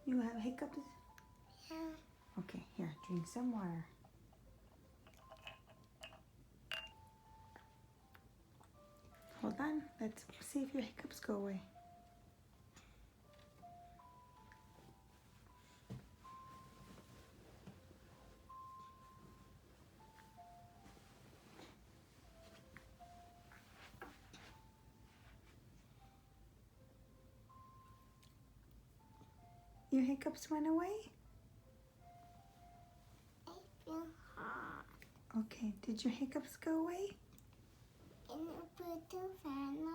You have hiccups? Yeah. Okay, here, drink some water. Hold on, let's see if your hiccups go away. Your hiccups went away? I feel hot. Okay, did your hiccups go away? Can you put the fan on?